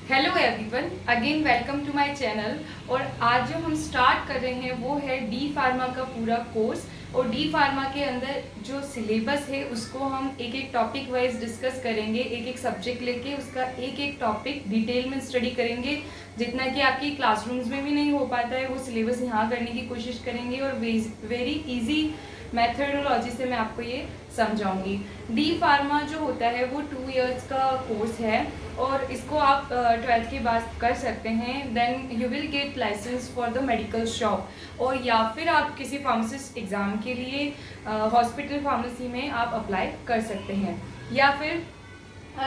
Hello everyone, again welcome to my channel. और आज जो हम स्टार्ट कर रहे हैं वो है डी फार्मा का पूरा कोर्स। और डी फार्मा के अंदर जो सिलेबस है उसको हम एक एक टॉपिक वाइज डिस्कस करेंगे, एक एक सब्जेक्ट लेके उसका एक एक टॉपिक डिटेल में स्टडी करेंगे। जितना कि आपकी क्लासरूम्स में भी नहीं हो पाता है वो सिलेबस यहाँ करने की कोशिश करेंगे और वेरी इजी मेथडोलॉजी से मैं आपको ये समझाऊंगी। डी फार्मा जो होता है वो 2 इयर्स का कोर्स है और इसको आप 12th के बाद कर सकते हैं। Then you will get licence for the medical shop, और या फिर आप किसी फार्मासिस्ट एग्ज़ाम के लिए हॉस्पिटल फार्मेसी में आप अप्लाई कर सकते हैं, या फिर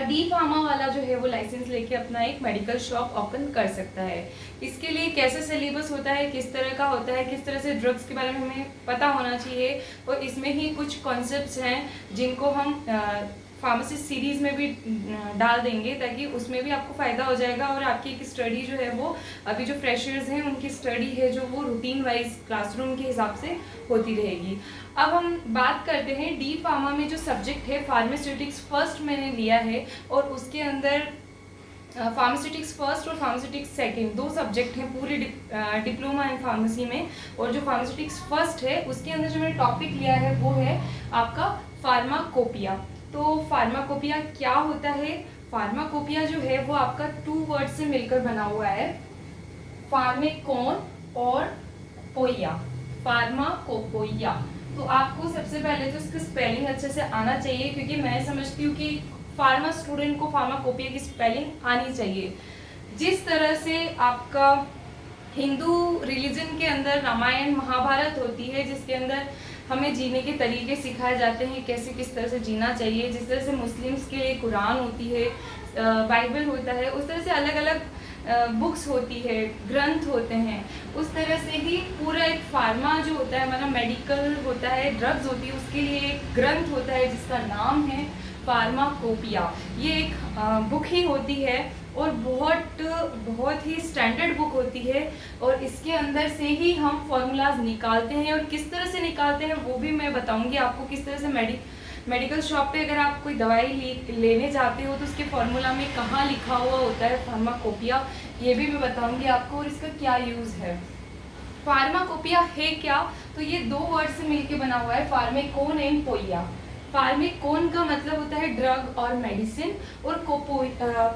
डी फार्मा वाला जो है वो लाइसेंस लेके अपना एक मेडिकल शॉप ओपन कर सकता है। इसके लिए कैसे सिलेबस होता है, किस तरह का होता है, किस तरह से ड्रग्स के बारे में हमें पता होना चाहिए, और इसमें ही कुछ कॉन्सेप्ट्स हैं जिनको हम फार्मेसिस्ट सीरीज़ में भी डाल देंगे ताकि उसमें भी आपको फ़ायदा हो जाएगा। और आपकी एक स्टडी जो है वो अभी जो फ्रेशर्स हैं उनकी स्टडी है जो वो रूटीन वाइज क्लासरूम के हिसाब से होती रहेगी। अब हम बात करते हैं डी फार्मा में जो सब्जेक्ट है फार्मास्यूटिक्स फर्स्ट मैंने लिया है, और उसके अंदर फार्मास्यूटिक्स फर्स्ट और फार्मास्यूटिक्स सेकंड 2 सब्जेक्ट हैं पूरे डिप्लोमा इन फार्मेसी में। और जो फार्मास्यूटिक्स फर्स्ट है उसके अंदर जो मैंने टॉपिक लिया है वो है आपका फार्माकोपिया। तो फार्माकोपिया क्या होता है? फार्माकोपिया जो है वो आपका 2 वर्ड से मिलकर बना हुआ है, फार्मेकोन और पोइया, फार्माकोपोइया। तो आपको सबसे पहले तो इसका स्पेलिंग अच्छे से आना चाहिए, क्योंकि मैं समझती हूँ कि फार्मा स्टूडेंट को फार्माकोपिया की स्पेलिंग आनी चाहिए। जिस तरह से आपका हिंदू रिलीजन के अंदर रामायण महाभारत होती है जिसके अंदर हमें जीने के तरीके सिखाए जाते हैं, कैसे किस तरह से जीना चाहिए, जिस तरह से मुस्लिम्स के लिए कुरान होती है, बाइबल होता है, उस तरह से अलग अलग बुक्स होती है, ग्रंथ होते हैं, उस तरह से ही पूरा एक फार्मा जो होता है हमारा मेडिकल होता है, ड्रग्स होती है, उसके लिए एक ग्रंथ होता है जिसका नाम है फार्माकोपिया। ये एक बुक ही होती है और बहुत ही स्टैंडर्ड बुक होती है, और इसके अंदर से ही हम फॉर्मूलाज निकालते हैं। और किस तरह से निकालते हैं वो भी मैं बताऊंगी आपको। किस तरह से मेडिकल शॉप पे अगर आप कोई दवाई लेने जाते हो तो उसके फॉर्मूला में कहाँ लिखा हुआ होता है फार्माकोपिया, ये भी मैं बताऊंगी आपको, और इसका क्या यूज़ है। फार्माकोपिया है क्या? तो ये 2 वर्ड से मिलकर बना हुआ है, फार्मेकोन एंड पोइया। फार्मेकोन का मतलब होता है ड्रग और मेडिसिन, और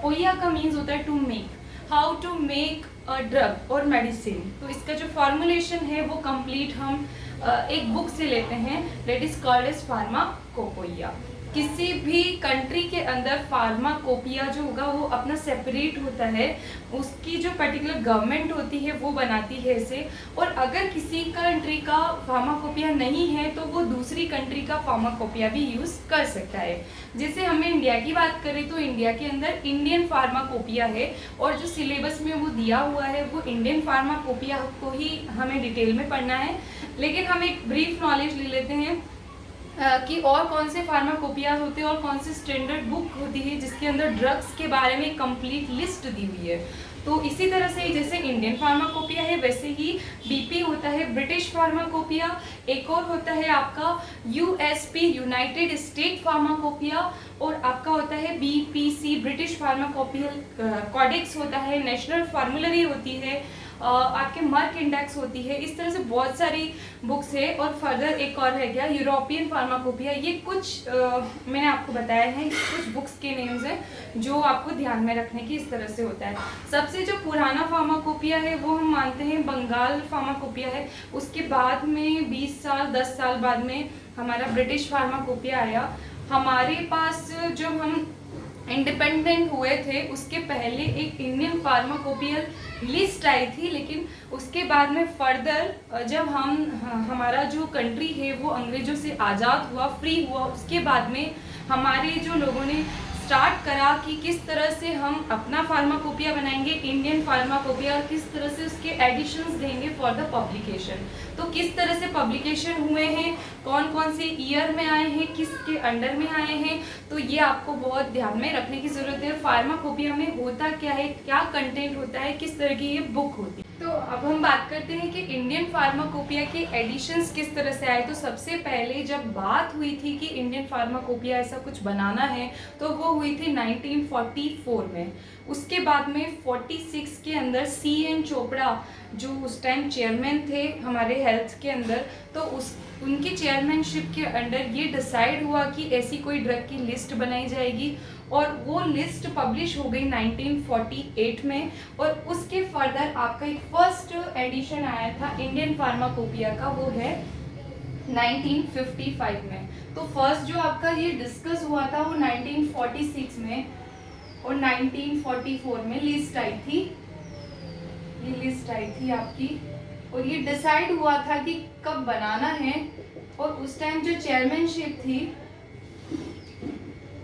पोइया का मीन्स होता है to make, how to make a drug और मेडिसिन। तो इसका जो फॉर्मुलेशन है वो कंप्लीट हम एक बुक से लेते हैं, दैट इज कॉल्ड एज फार्माकोपोइया। किसी भी कंट्री के अंदर फार्माकोपिया जो होगा वो अपना सेपरेट होता है, उसकी जो पर्टिकुलर गवर्नमेंट होती है वो बनाती है इसे। और अगर किसी कंट्री का फार्माकोपिया नहीं है तो वो दूसरी कंट्री का फार्माकोपिया भी यूज़ कर सकता है। जैसे हमें इंडिया की बात करें तो इंडिया के अंदर इंडियन फार्माकोपिया है, और जो सिलेबस में वो दिया हुआ है वो इंडियन फार्माकोपिया को ही हमें डिटेल में पढ़ना है। लेकिन हम एक ब्रीफ नॉलेज ले लेते हैं कि और कौन से फार्माकोपिया होते हैं और कौन सी स्टैंडर्ड बुक होती है जिसके अंदर ड्रग्स के बारे में कंप्लीट लिस्ट दी हुई है। तो इसी तरह से जैसे इंडियन फार्माकोपिया है वैसे ही बीपी होता है ब्रिटिश फार्माकोपिया, एक और होता है आपका यूएसपी यूनाइटेड स्टेट फार्माकोपिया, और आपका होता है बीपीसी ब्रिटिश फार्माकोपियल कॉडेक्स होता है, नेशनल फार्मूलरी होती है, आपके मार्क इंडेक्स होती है। इस तरह से बहुत सारी बुक्स है। और फर्दर एक और है क्या, यूरोपियन फार्माकोपिया। ये कुछ मैंने आपको बताया है, कुछ बुक्स के नेम्स हैं जो आपको ध्यान में रखने की इस तरह से होता है। सबसे जो पुराना फार्माकोपिया है वो हम मानते हैं बंगाल फार्माकोपिया है। उसके बाद में 20 साल 10 साल बाद में हमारा ब्रिटिश फार्माकोपिया आया। हमारे पास जब हम इंडिपेंडेंट हुए थे उसके पहले एक इंडियन फार्माकोपियल लिस्ट आई थी, लेकिन उसके बाद में फर्दर जब हमारा जो कंट्री है वो अंग्रेजों से आज़ाद हुआ, फ्री हुआ, उसके बाद में हमारे जो लोगों ने स्टार्ट करा कि किस तरह से हम अपना फार्माकोपिया बनाएंगे, इंडियन फार्माकोपिया, किस तरह से उसके एडिशंस देंगे फॉर द पब्लिकेशन। तो किस तरह से पब्लिकेशन हुए हैं, कौन कौन से ईयर में आए हैं, किसके अंडर में आए हैं, तो ये आपको बहुत ध्यान में रखने की ज़रूरत है। फार्माकोपिया में होता क्या है, क्या कंटेंट होता है, किस तरह की ये बुक होती है। तो अब हम बात करते हैं कि इंडियन फार्माकोपिया के एडिशंस किस तरह से आए। तो सबसे पहले जब बात हुई थी कि इंडियन फार्माकोपिया ऐसा कुछ बनाना है तो वो हुई थी 1944 में। उसके बाद में 46 के अंदर CN चोपड़ा जो उस टाइम चेयरमैन थे हमारे हेल्थ के अंदर, तो उनकी चेयरमैनशिप के अंडर ये डिसाइड हुआ कि ऐसी कोई ड्रग की लिस्ट बनाई जाएगी और वो लिस्ट पब्लिश हो गई 1948 में। और उसके फर्दर आपका एक फर्स्ट एडिशन आया था इंडियन फार्माकोपिया का, वो है 1955 में। तो फर्स्ट जो आपका ये डिस्कस हुआ था वो 1946 में और 1944 में लिस्ट आई थी, ये लिस्ट आई थी आपकी। और ये डिसाइड हुआ था कि कब बनाना है, और उस टाइम जो चेयरमैनशिप थी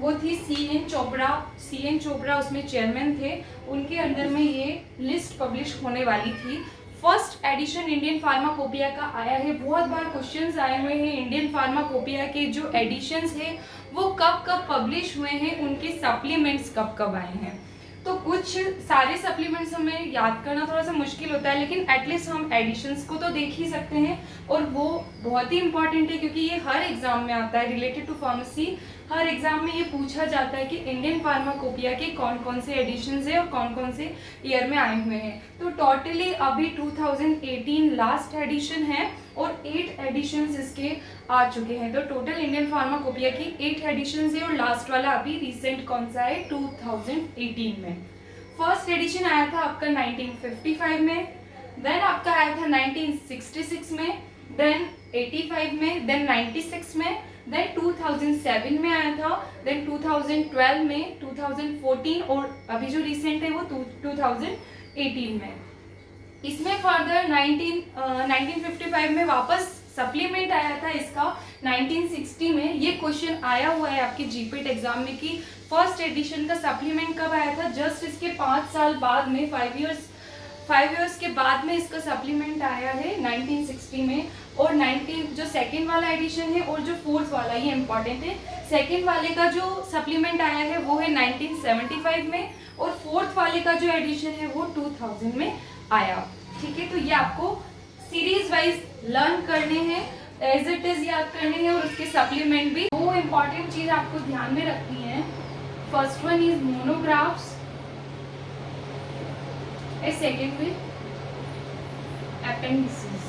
वो थी CN चोपड़ा। CN चोपड़ा उसमें चेयरमैन थे, उनके अंडर में ये लिस्ट पब्लिश होने वाली थी। फर्स्ट एडिशन इंडियन फार्माकोपिया का आया है। बहुत बार क्वेश्चंस आए हुए हैं इंडियन फार्माकोपिया के जो एडिशंस हैं वो कब कब पब्लिश हुए हैं, उनके सप्लीमेंट्स कब कब आए हैं। तो कुछ सारे सप्लीमेंट्स हमें याद करना थोड़ा सा मुश्किल होता है, लेकिन एटलीस्ट हम एडिशंस को तो देख ही सकते हैं। और वो बहुत ही इंपॉर्टेंट है क्योंकि ये हर एग्जाम में आता है रिलेटेड टू फार्मेसी। हर एग्जाम में ये पूछा जाता है कि इंडियन फार्माकोपिया के कौन कौन से एडिशंस है और कौन कौन से ईयर में आए हुए हैं। तो टोटली अभी 2018 लास्ट एडिशन है और 8 एडिशंस इसके आ चुके हैं। तो टोटल इंडियन फार्माकोपिया की 8 एडिशंस है और लास्ट वाला अभी रिसेंट कौन सा है 2018 में। फर्स्ट एडिशन आया था आपका 1955 में, देन आपका आया था 1966 में, देन 85 में, देन 96 में, देन 2007 में आया था, देन 2012 में, 2014 और अभी जो रिसेंट है वो 2018 में। इसमें फर्दर 1955 में वापस सप्लीमेंट आया था इसका 1960 में। ये क्वेश्चन आया हुआ है आपके जीपीट एग्जाम में कि फर्स्ट एडिशन का सप्लीमेंट कब आया था। जस्ट इसके 5 साल बाद में 5 इयर्स के बाद में इसका सप्लीमेंट आया है 1960 में। और 19 जो सेकेंड वाला एडिशन है और जो फोर्थ वाला, ये इंपॉर्टेंट है, सेकेंड वाले का जो सप्लीमेंट आया है वो है 1975 में और फोर्थ वाले का जो एडिशन है वो 2000 में आया। ठीक है, तो ये आपको सीरीज वाइज लर्न करने हैं, एज इट इज याद करने हैं और उसके सप्लीमेंट भी। वो इम्पॉर्टेंट चीज आपको ध्यान में रखनी है। First one is monographs, second में एपेंडिसेस।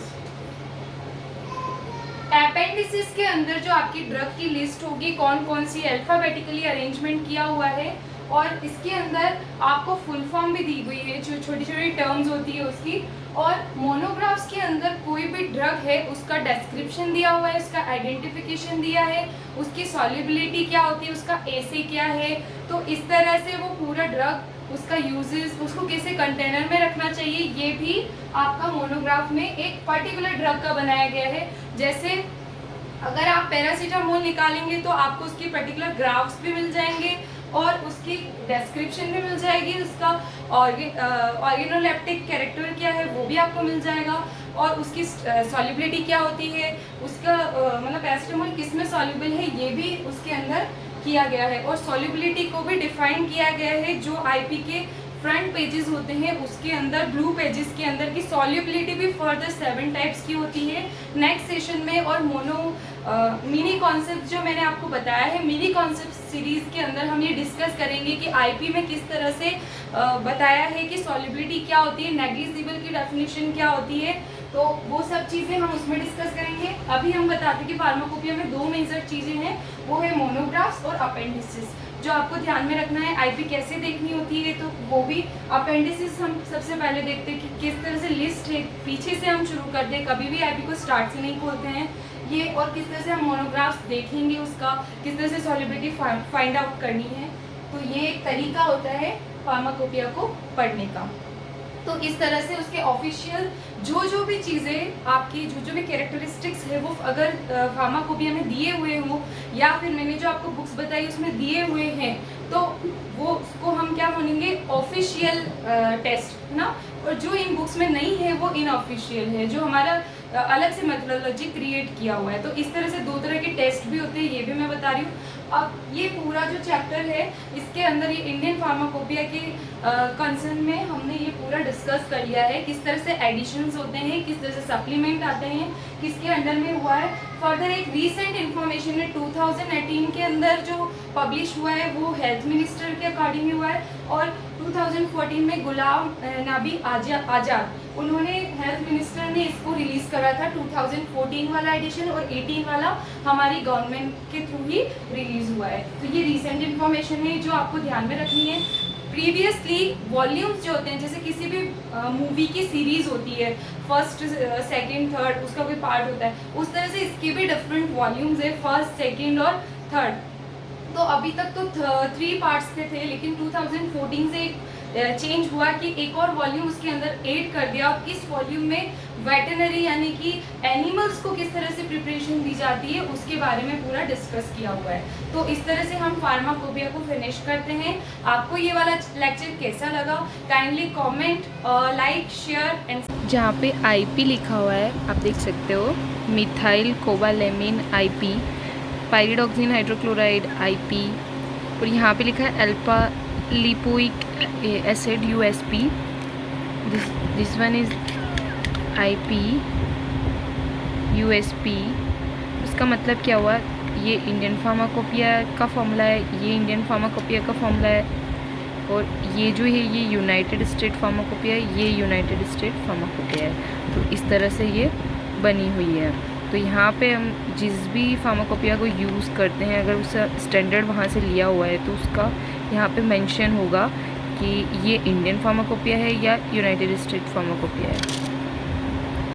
एपेंडिसेस के अंदर जो आपकी ड्रग की लिस्ट होगी, कौन कौन सी अल्फाबेटिकली अरेंजमेंट किया हुआ है और इसके अंदर आपको फुल फॉर्म भी दी हुई है, जो छोटी छोटी टर्म्स होती है उसकी। और मोनोग्राफ्स के अंदर कोई भी ड्रग है उसका डिस्क्रिप्शन दिया हुआ है, उसका आइडेंटिफिकेशन दिया है, उसकी सॉल्युबिलिटी क्या होती है, उसका एसे क्या है। तो इस तरह से वो पूरा ड्रग, उसका यूजेस, उसको कैसे कंटेनर में रखना चाहिए, ये भी आपका मोनोग्राफ में एक पर्टिकुलर ड्रग का बनाया गया है। जैसे अगर आप पैरासीटामोल निकालेंगे तो आपको उसकी पर्टिकुलर ग्राफ्स भी मिल जाएंगे और उसकी डिस्क्रिप्शन भी मिल जाएगी, उसका ऑर्गेनोलेप्टिक कैरेक्टर क्या है वो भी आपको मिल जाएगा और उसकी सॉल्युबिलिटी क्या होती है, उसका मतलब पैरासीटामोल किस में सॉल्युबल है ये भी उसके अंदर किया गया है। और सॉल्युबिलिटी को भी डिफाइन किया गया है, जो आईपी के फ्रंट पेजेस होते हैं उसके अंदर, ब्लू पेजेस के अंदर की सॉल्युबिलिटी भी फर्दर 7 टाइप्स की होती है नेक्स्ट सेशन में। और मिनी कॉन्सेप्ट जो मैंने आपको बताया है, मिनी कॉन्सेप्ट सीरीज के अंदर हम ये डिस्कस करेंगे कि आईपी में किस तरह से बताया है कि सॉल्युबिलिटी क्या होती है, नेग्लिजिबल की डेफिनेशन क्या होती है, तो वो सब चीज़ें हम उसमें डिस्कस करेंगे। अभी हम बताते हैं कि फार्माकोपिया में 2 मेजर चीज़ें हैं, वो है मोनोग्राफ्स और अपेंडिसेस, जो आपको ध्यान में रखना है। आईपी कैसे देखनी होती है तो वो भी अपेंडिसेस हम सबसे पहले देखते हैं कि किस तरह से लिस्ट है, पीछे से हम शुरू करते हैं, कभी भी आईपी को स्टार्ट से नहीं खोलते हैं ये। और किस तरह से हम मोनोग्राफ्स देखेंगे, उसका किस तरह से सॉल्युबिलिटी फाइंड आउट करनी है, तो ये एक तरीका होता है फार्माकोपिया को पढ़ने का। तो इस तरह से उसके ऑफिशियल जो भी चीज़ें आपकी, जो भी कैरेक्टरिस्टिक्स है वो अगर फार्माकोपिया में दिए हुए हों या फिर मैंने जो आपको बुक्स बताई उसमें दिए हुए हैं, तो वो उसको हम क्या मानेंगे, ऑफिशियल टेस्ट ना। और जो इन बुक्स में नहीं है वो इनऑफिशियल है, जो हमारा अलग से मेथोडोलॉजी क्रिएट किया हुआ है। तो इस तरह से 2 तरह के टेस्ट भी होते हैं, ये भी मैं बता रही हूँ। अब ये पूरा जो चैप्टर है इसके अंदर ये इंडियन फार्माकोपिया के कंसर्न में हमने ये पूरा डिस्कस कर लिया है, किस तरह से एडिशंस होते हैं, किस तरह से सप्लीमेंट आते हैं, किसके अंडर में हुआ है। फर्दर एक रीसेंट इन्फॉर्मेशन है 2018 के अंदर जो पब्लिश हुआ है वो हेल्थ मिनिस्टर के अकॉर्डिंग हुआ है, और 2014 में गुलाम नबी आज़ाद उन्होंने हेल्थ मिनिस्टर ने इसको रिलीज़ करा था। 2014 वाला एडिशन और 18 वाला हमारी गवर्नमेंट के थ्रू ही रिलीज़ हुआ है। तो ये रीसेंट इन्फॉर्मेशन है जो आपको ध्यान में रखनी है। प्रीवियसली वॉल्यूम्स जो होते हैं, जैसे किसी भी मूवी की सीरीज़ होती है, फर्स्ट सेकंड थर्ड उसका कोई पार्ट होता है, उस तरह से इसके भी डिफरेंट वॉल्यूम्स है, फर्स्ट सेकंड और थर्ड। तो अभी तक तो 3 पार्ट्स के थे, लेकिन 2014 से चेंज हुआ कि एक और वॉल्यूम उसके अंदर ऐड कर दिया। और इस वॉल्यूम में वेटरनरी यानी कि एनिमल्स को किस तरह से प्रिपरेशन दी जाती है उसके बारे में पूरा डिस्कस किया हुआ है। तो इस तरह से हम फार्माकोपिया को फिनिश करते हैं। आपको ये वाला लेक्चर कैसा लगा, kindly comment, like, share and. जहाँ पे आईपी लिखा हुआ है आप देख सकते हो, methyl cobalamin IP, pyridoxine hydrochloride IP, और यहाँ पे लिखा है alpha lipoic acid USP, this one is IP USP. इसका मतलब क्या हुआ, ये इंडियन फार्माकोपिया का फॉर्मूला है, ये इंडियन फार्माकोपिया का फॉर्मूला है, और ये जो है ये यूनाइटेड स्टेट फार्माकोपिया है, ये यूनाइटेड स्टेट फार्माकोपिया है। तो इस तरह से ये बनी हुई है। तो यहाँ पे हम जिस भी फार्माकोपिया को यूज़ करते हैं, अगर उसका स्टैंडर्ड वहाँ से लिया हुआ है तो उसका यहाँ पे मेंशन होगा कि ये इंडियन फार्माकोपिया है या यूनाइटेड स्टेट फार्माकोपिया है।